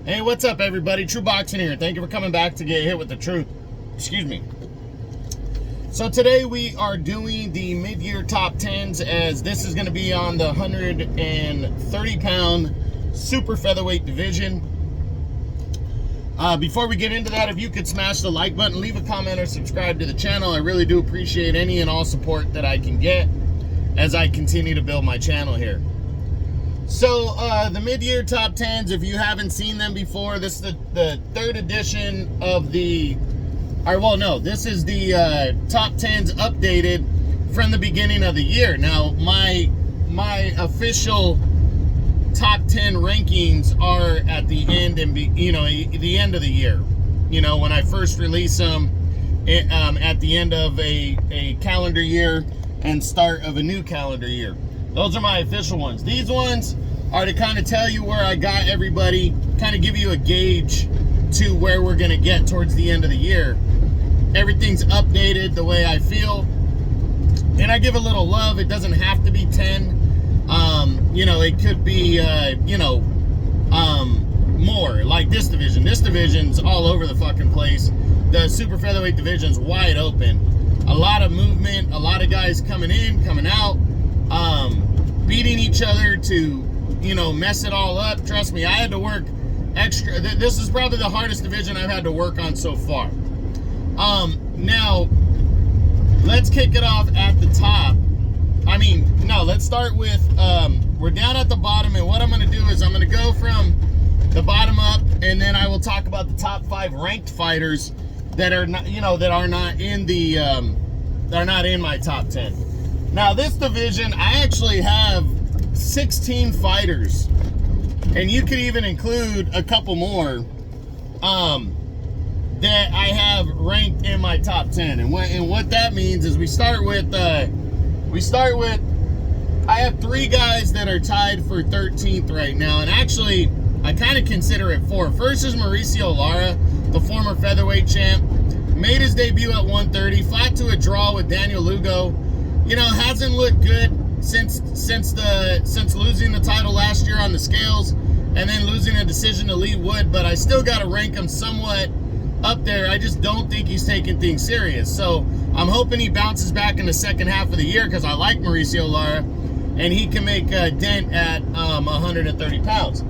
Hey, what's up, everybody? True Boxing here. Thank you for coming back to get hit with the truth. Excuse me. So today we are doing the mid-year top 10s, as this is going to be on the 130-pound super featherweight division. Before we get into that, if you could smash the like button, leave a comment, or subscribe to the channel. I really do appreciate any and all support that I can get as I continue to build my channel here. So the mid-year top 10s, if you haven't seen them before, this is the third edition of the, this is the top 10s updated from the beginning of the year. Now, my official top 10 rankings are at the end the end of the year. You know, when I first release them at the end of a calendar year and start of a new calendar year. Those are my official ones. These ones are to kind of tell you where I got everybody, kind of give you a gauge to where we're going to get towards the end of the year. Everything's updated the way I feel. And I give a little love. It doesn't have to be 10. It could be, more. Like this division. This division's all over the fucking place. The super featherweight division's wide open. A lot of movement. A lot of guys coming in, coming out. Beating each other to, mess it all up. Trust me, I had to work extra. This is probably the hardest division I've had to work on so far. Now, let's kick it off at the top. Let's start with, we're down at the bottom, and what I'm going to do is I'm going to go from the bottom up, and then I will talk about the top 5 ranked fighters that are not, that are not in the, that are not in my top 10. Now, this division, I actually have 16 fighters, and you could even include a couple more that I have ranked in my top 10. And what that means is we start with I have 3 guys that are tied for 13th right now, and actually I kind of consider it 4. First is Mauricio Lara, the former featherweight champ, made his debut at 130, fought to a draw with Daniel Lugo. Hasn't looked good since losing the title last year on the scales and then losing a decision to Lee Wood, but I still got to rank him somewhat up there. I just don't think he's taking things serious. So I'm hoping he bounces back in the second half of the year, because I like Mauricio Lara, and he can make a dent at 130 pounds.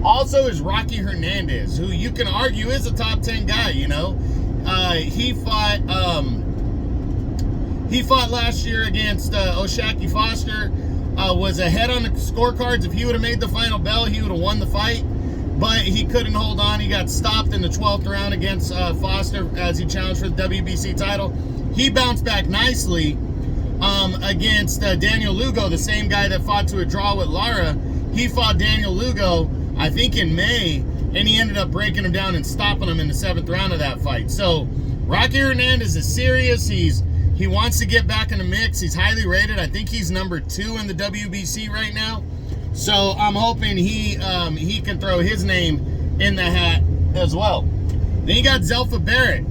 Also is Rocky Hernandez, who you can argue is a top 10 guy, He fought last year against O'Shaquie Foster, was ahead on the scorecards. If he would have made the final bell, he would have won the fight, but he couldn't hold on. He got stopped in the 12th round against Foster as he challenged for the WBC title. He bounced back nicely against Daniel Lugo, the same guy that fought to a draw with Lara. He fought Daniel Lugo, I think in May, and he ended up breaking him down and stopping him in the 7th round of that fight. So Rocky Hernandez is serious. He wants to get back in the mix. He's highly rated. I think he's number 2 in the WBC right now. So I'm hoping he can throw his name in the hat as well. Then you got Zelfa Barrett.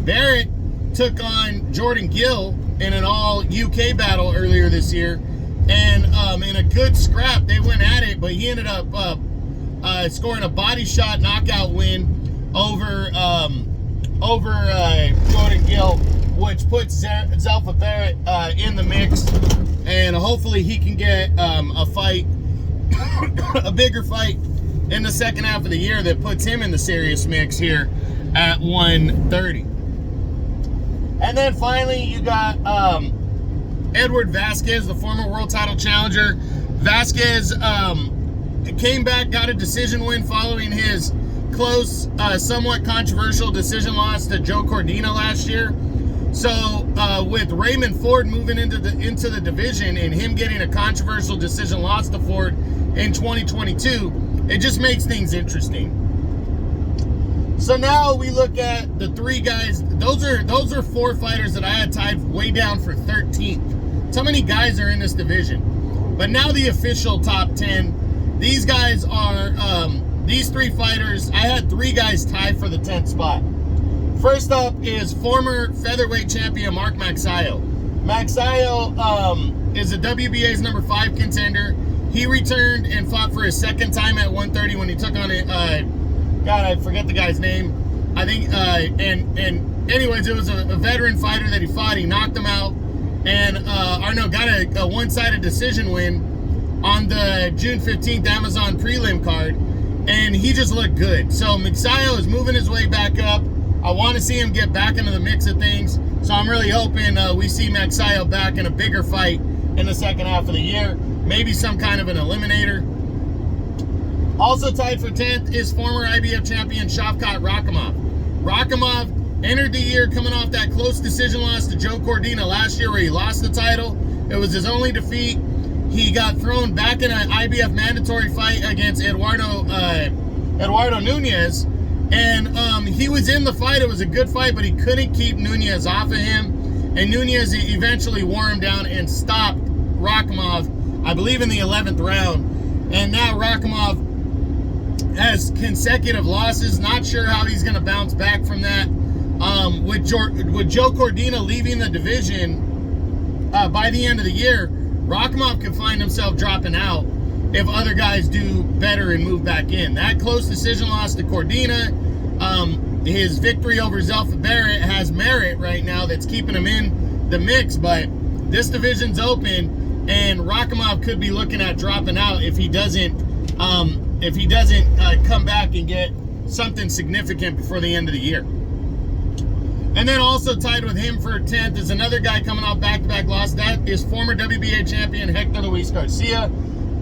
Barrett took on Jordan Gill in an all-UK battle earlier this year. And in a good scrap, they went at it, but he ended up scoring a body shot knockout win over Jordan Gill, which puts Zelfa Barrett in the mix, and hopefully he can get a fight, a bigger fight in the second half of the year that puts him in the serious mix here at 130. And then finally you got Edward Vasquez, the former world title challenger. Vasquez came back, got a decision win following his close, somewhat controversial decision loss to Joe Cordina last year. So with Raymond Ford moving into the division and him getting a controversial decision loss to Ford in 2022, it just makes things interesting. So now we look at the 3 guys. Those are 4 fighters that I had tied way down for 13th. So many guys are in this division. But now the official top 10. These guys are these 3 fighters. I had 3 guys tied for the 10th spot. First up is former featherweight champion Mark Magsayo. Magsayo is a WBA's number 5 contender. He returned and fought for his second time at 130 when he took on it. God, I forget the guy's name. I think, and anyways, it was a veteran fighter that he fought. He knocked him out, and got a one-sided decision win on the June 15th Amazon prelim card, and he just looked good. So Magsayo is moving his way back up. I want to see him get back into the mix of things. So I'm really hoping we see Magsayo back in a bigger fight in the second half of the year. Maybe some kind of an eliminator. Also tied for 10th is former IBF champion Shavkat Rakhimov. Rakhimov entered the year coming off that close decision loss to Joe Cordina last year where he lost the title. It was his only defeat. He got thrown back in an IBF mandatory fight against Eduardo Nunez. And he was in the fight. It was a good fight, but he couldn't keep Nunez off of him. And Nunez eventually wore him down and stopped Rakhimov, I believe, in the 11th round. And now Rakhimov has consecutive losses. Not sure how he's going to bounce back from that. With Joe Cordina leaving the division by the end of the year, Rakhimov could find himself dropping out if other guys do better and move back in. That close decision loss to Cordina, his victory over Zelfa Barrett has merit right now that's keeping him in the mix, but this division's open and Rakhimov could be looking at dropping out if he doesn't come back and get something significant before the end of the year. And then also tied with him for 10th is another guy coming off back-to-back loss. That is former WBA champion Hector Luis Garcia.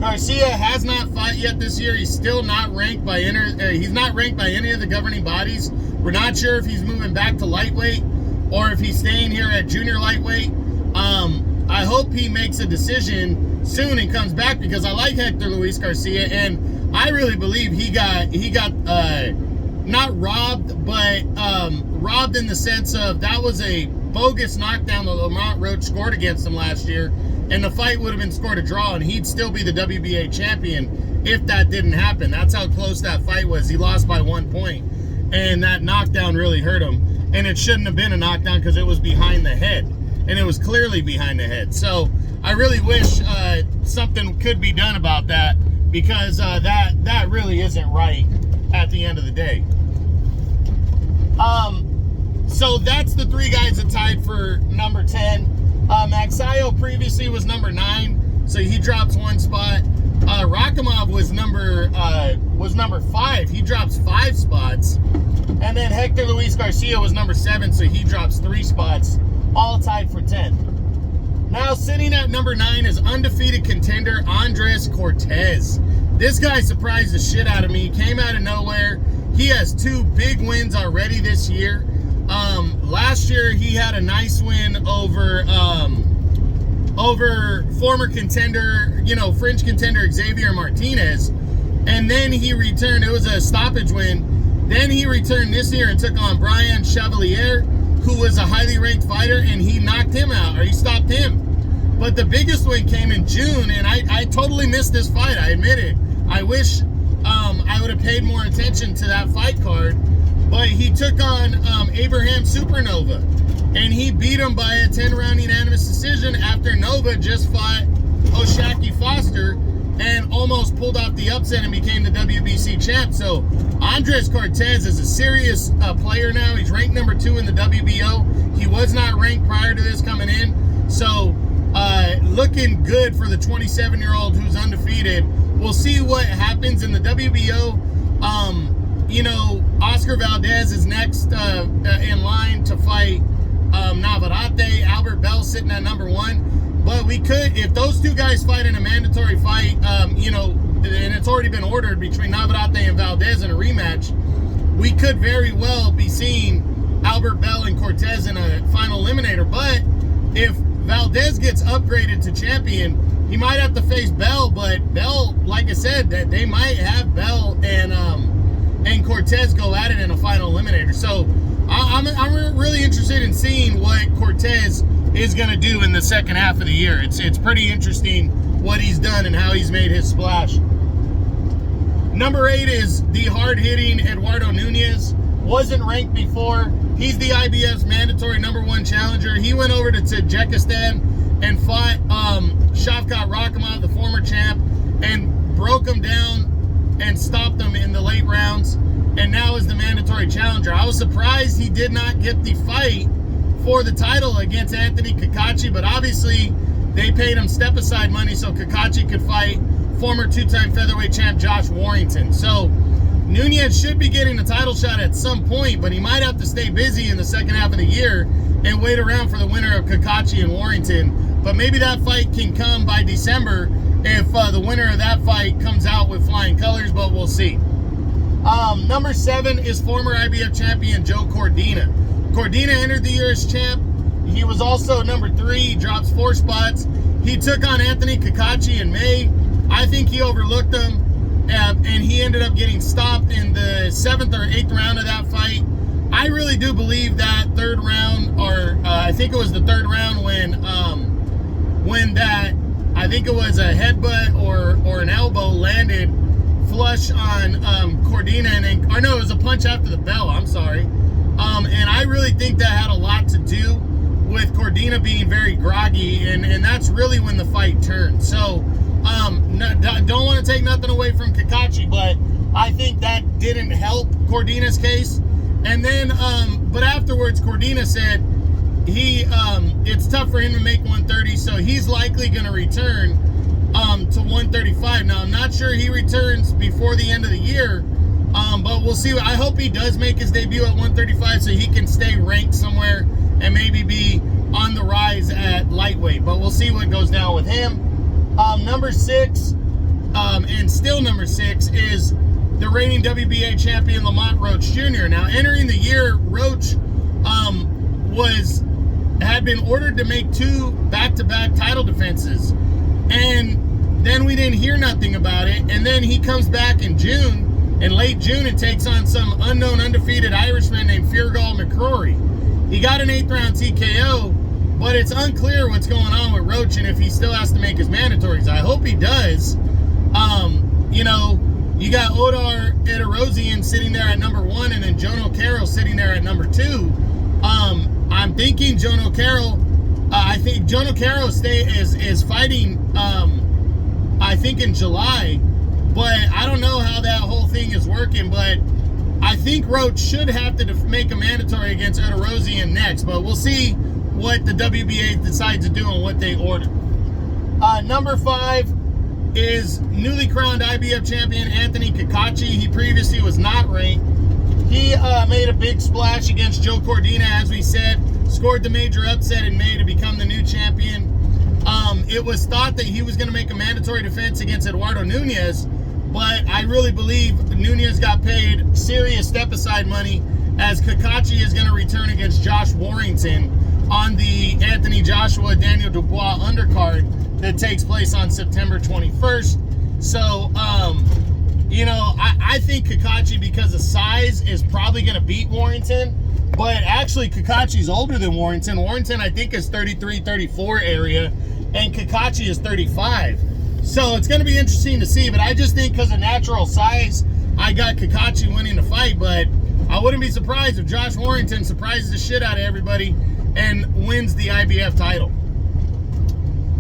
Garcia has not fought yet this year. He's still not ranked by he's not ranked by any of the governing bodies. We're not sure if he's moving back to lightweight or if he's staying here at junior lightweight. I hope he makes a decision soon and comes back because I like Hector Luis Garcia, and I really believe he got not robbed, but robbed in the sense of that was a bogus knockdown that Lamont Roach scored against him last year, and the fight would have been scored a draw, and he'd still be the WBA champion if that didn't happen. That's how close that fight was. He lost by 1 point, and that knockdown really hurt him, and it shouldn't have been a knockdown because it was behind the head, and it was clearly behind the head. So I really wish something could be done about that because that really isn't right at the end of the day. So that's the three guys that tied for number 10. Magsayo previously was number 9, so he drops one spot. Rakhimov was number 5. He drops 5 spots. And then Hector Luis Garcia was number 7, so he drops 3 spots, all tied for 10. Now sitting at number 9 is undefeated contender Andres Cortez. This guy surprised the shit out of me. He came out of nowhere. He has 2 big wins already this year. Last year he had a nice win over former contender, fringe contender Xavier Martinez. And then he returned. It was a stoppage win. Then he returned this year and took on Brian Chevalier, who was a highly ranked fighter, and he knocked him out, or he stopped him. But the biggest win came in June, and I totally missed this fight. I admit it. I wish I would have paid more attention to that fight card. But he took on Abraham Supernova, and he beat him by a 10-round unanimous decision after Nova just fought Oshaki Foster and almost pulled off the upset and became the WBC champ. So Andres Cortez is a serious player now. He's ranked number 2 in the WBO. He was not ranked prior to this coming in. So looking good for the 27-year-old who's undefeated. We'll see what happens in the WBO. Oscar Valdez is next in line to fight Navarrete. Albert Bell sitting at number 1. But we could, if those 2 guys fight in a mandatory fight, and it's already been ordered between Navarrete and Valdez in a rematch, we could very well be seeing Albert Bell and Cortez in a final eliminator. But if Valdez gets upgraded to champion, he might have to face Bell, but Bell, like I said, that they might have Bell and Cortez go at it in a final eliminator. So I'm really interested in seeing what Cortez is going to do in the second half of the year. It's pretty interesting what he's done and how he's made his splash. Number 8 is the hard-hitting Eduardo Nunez. Wasn't ranked before. He's the IBF's mandatory number 1 challenger. He went over to Tajikistan and fought Shavkat Rakhimov, the former champ, and broke him down and stopped him in the late rounds, and now is the mandatory challenger. I was surprised he did not get the fight for the title against Anthony Kakachi, but obviously they paid him step-aside money so Kakachi could fight former two-time featherweight champ Josh Warrington. So Nunes should be getting a title shot at some point, but he might have to stay busy in the second half of the year and wait around for the winner of Kakachi and Warrington. But maybe that fight can come by December if the winner of that fight comes out with flying colors, but we'll see. Number 7 is former IBF champion Joe Cordina. Cordina entered the year as champ. He was also number 3. He drops 4 spots. He took on Anthony Kakachi in May. I think he overlooked him, and he ended up getting stopped in the 7th or 8th round of that fight. I really do believe that 3rd round, or I think it was the 3rd round when that, I think it was a headbutt or an elbow landed flush on Cordina, or no, it was a punch after the bell, I'm sorry. And I really think that had a lot to do with Cordina being very groggy, and that's really when the fight turned. So, don't want to take nothing away from Kakachi, but I think that didn't help Cordina's case. And then, but afterwards, Cordina said it's tough for him to make 130, so he's likely going to return to 135. Now, I'm not sure he returns before the end of the year, but we'll see. I hope he does make his debut at 135 so he can stay ranked somewhere and maybe be on the rise at lightweight. But we'll see what goes down with him. Number 6, and still number 6, is the reigning WBA champion Lamont Roach Jr. Now, entering the year, Roach had been ordered to make 2 back-to-back title defenses, and then we didn't hear nothing about it. And then he comes back in late June, and takes on some unknown undefeated Irishman named Fergal McCrory. He got an 8th round TKO, but it's unclear what's going on with Roach and if he still has to make his mandatories. I hope he does. You got Odar Edarosian sitting there at number 1, and then Jono Carroll sitting there at number 2. I'm thinking Jono Carroll. I think Jono Carroll is fighting. I think in July, but I don't know how that whole thing is working. But I think Roach should have to make a mandatory against Edarosian next. But we'll see what the WBA decides to do and what they order. Number 5 is newly crowned IBF champion Anthony Kakachi. He previously was not ranked. He made a big splash against Joe Cordina, as we said, scored the major upset in May to become the new champion. It was thought that he was going to make a mandatory defense against Eduardo Nunes, but I really believe Nunes got paid serious step-aside money, as Kakachi is going to return against Josh Warrington on the Anthony Joshua Daniel Dubois undercard that takes place on September 21st. So, I think Kakachi, because of size, is probably going to beat Warrington. But actually, Kakachi's older than Warrington. Warrington, I think, is 33, 34 area, and Kakachi is 35. So it's going to be interesting to see. But I just think because of natural size, I got Kakachi winning the fight. But I wouldn't be surprised if Josh Warrington surprises the shit out of everybody and wins the IBF title.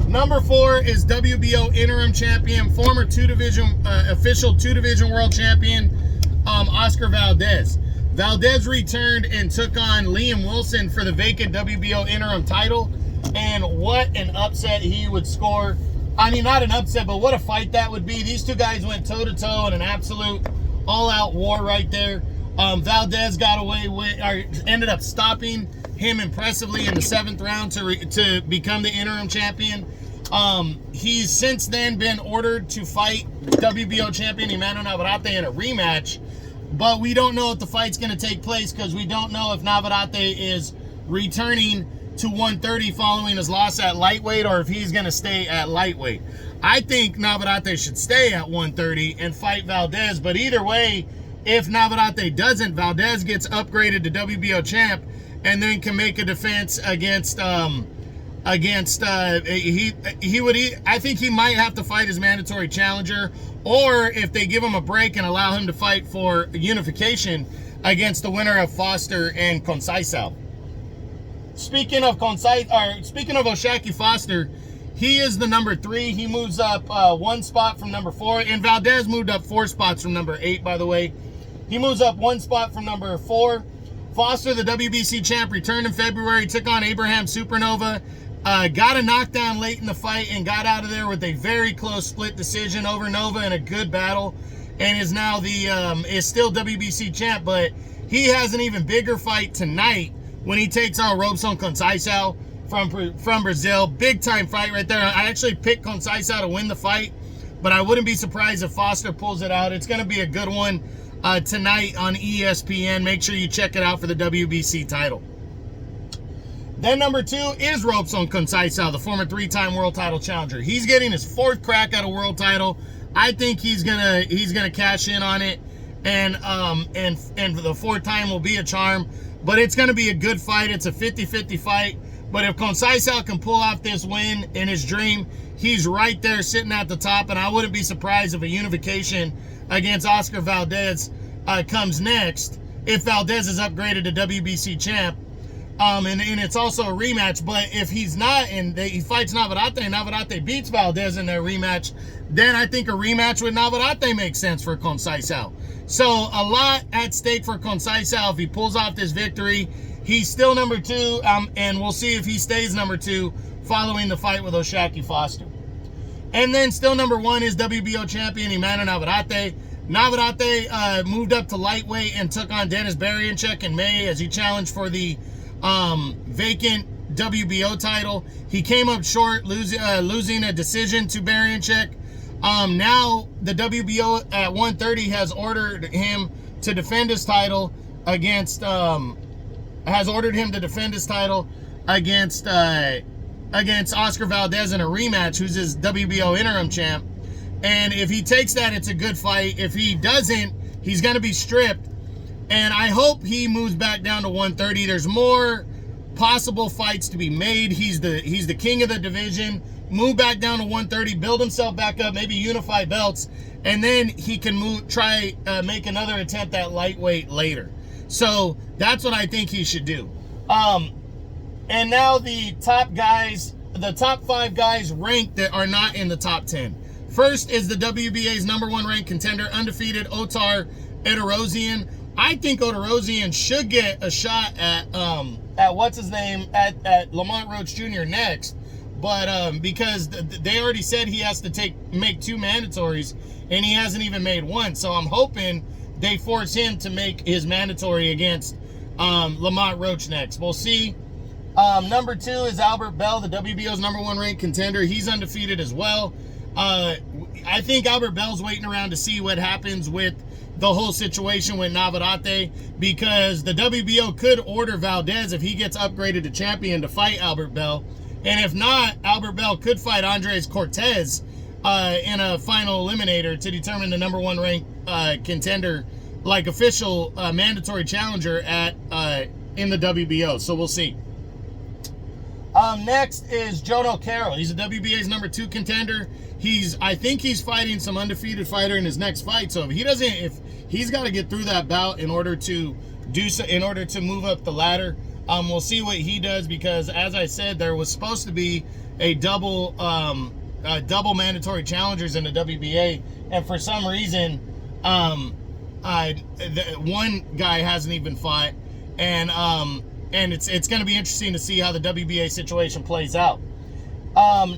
Number 4 is WBO interim champion, former official 2-division world champion, Oscar Valdez. Valdez returned and took on Liam Wilson for the vacant WBO interim title, and what an upset he would score. I mean, not an upset, but what a fight that would be. These two guys went toe-to-toe in an absolute all-out war right there. Valdez got away with, or ended up stopping him impressively in the 7th round to become the interim champion. He's since then been ordered to fight WBO champion Emmanuel Navarrete in a rematch, but we don't know if the fight's going to take place because we don't know if Navarrete is returning to 130 following his loss at lightweight or if he's going to stay at lightweight. I think Navarrete should stay at 130 and fight Valdez, but either way, if Navarrete doesn't, Valdez gets upgraded to WBO champ and then can make a defense against I think he might have to fight his mandatory challenger, or if they give him a break and allow him to fight for unification against the winner of Foster and Conceição. Speaking of Oshaki Foster, He is the number 3. He moves up 1 spot from number 4. And Valdez moved up 4 spots from number 8, by the way. He moves up 1 spot from number 4. Foster, the WBC champ, returned in February, took on Abraham Supernova. Got a knockdown late in the fight and got out of there with a very close split decision over Nova in a good battle. And is now is still WBC champ, but he has an even bigger fight tonight when he takes on Robson Conceição from Brazil. Big time fight right there. I actually picked Conceição to win the fight, but I wouldn't be surprised if Foster pulls it out. It's going to be a good one tonight on ESPN. Make sure you check it out for the WBC title. Then number 2 is Robson Conceição, the former 3-time world title challenger. He's getting his 4th crack at a world title. I think he's gonna cash in on it, and the 4th time will be a charm. But it's gonna be a good fight. It's a 50-50 fight. But if Conceição can pull off this win in his dream, he's right there sitting at the top. And I wouldn't be surprised if a unification against Oscar Valdez comes next if Valdez is upgraded to WBC champ. And it's also a rematch. But if he's not and he fights Navarrete and Navarrete beats Valdez in their rematch, then I think a rematch with Navarrete makes sense for Conceição. So a lot at stake for Conceição if he pulls off this victory. He's still number 2, and we'll see if he stays number 2 following the fight with O'Shaquie Foster. And then still number 1 is WBO champion Emmanuel Navarrete. Navarrete moved up to lightweight and took on Denis Beriancek in May as he challenged for the vacant WBO title. He came up short, losing a decision to Beriancek. Now the WBO at 130 has ordered him to defend his title against against Oscar Valdez in a rematch, who's his WBO interim champ. And if he takes that, it's a good fight. If he doesn't, he's going to be stripped. And I hope he moves back down to 130. There's more possible fights to be made. He's the king of the division. Move back down to 130, build himself back up, maybe unify belts, and then he can make another attempt at lightweight later. So that's what I think he should do. And now the top 5 guys ranked that are not in the top 10. First is the WBA's number 1 ranked contender, undefeated Otar Edorosian. I think Edorosian should get a shot at what's his name at Lamont Roach Jr. next, but because they already said he has to make 2 mandatories, and he hasn't even made 1. So I'm hoping they force him to make his mandatory against Lamont Roach next. We'll see. Number 2 is Albert Bell, the WBO's number 1 ranked contender. He's undefeated as well. I think Albert Bell's waiting around to see what happens with the whole situation with Navarrete, because the WBO could order Valdez, if he gets upgraded to champion, to fight Albert Bell. And if not, Albert Bell could fight Andres Cortez in a final eliminator to determine the number 1 ranked contender, like official mandatory challenger in the WBO. So we'll see. Next is Jono Carroll. He's the WBA's number 2 contender. I think he's fighting some undefeated fighter in his next fight. So if he's got to get through that bout in order to move up the ladder. We'll see what he does, because as I said, there was supposed to be a double mandatory challengers in the WBA, and for some reason, one guy hasn't even fought, and it's going to be interesting to see how the WBA situation plays out.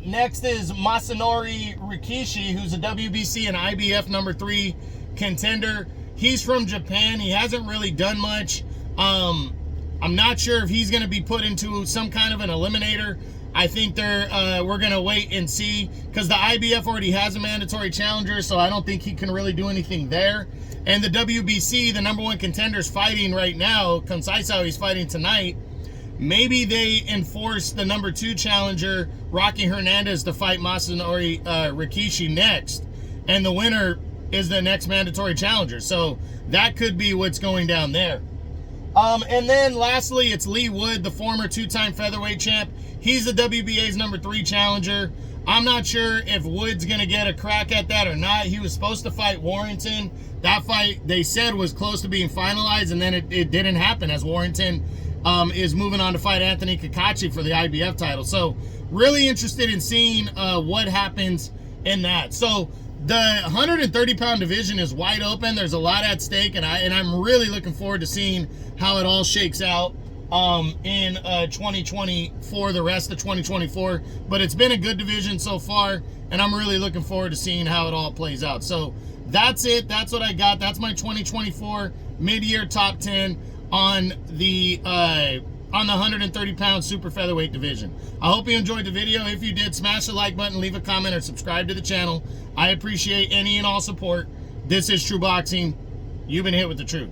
Next is Masanori Rikishi, who's a WBC and IBF number 3 contender. He's from Japan. He hasn't really done much. I'm not sure if he's going to be put into some kind of an eliminator. I think we're going to wait and see, because the IBF already has a mandatory challenger, so I don't think he can really do anything there. And the WBC, the number 1 contender, is fighting right now. Conceição, he's fighting tonight. Maybe they enforce the number 2 challenger, Rocky Hernandez, to fight Masanori Rikishi next. And the winner is the next mandatory challenger. So that could be what's going down there. And then lastly, it's Lee Wood, the former 2-time featherweight champ. He's the WBA's number 3 challenger. I'm not sure if Wood's going to get a crack at that or not. He was supposed to fight Warrington. That fight, they said, was close to being finalized, and then it didn't happen, as Warrington is moving on to fight Anthony Kakachi for the IBF title. So really interested in seeing what happens in that. So the 130-pound division is wide open. There's a lot at stake, and I'm really looking forward to seeing how it all shakes out in 2024, the rest of 2024. But it's been a good division so far, and I'm really looking forward to seeing how it all plays out. So that's it. That's what I got. That's my 2024 mid-year top 10 on the 130-pound super featherweight division. I hope you enjoyed the video. If you did, smash the like button, leave a comment, or subscribe to the channel. I appreciate any and all support. This is True Boxing. You've been hit with the truth.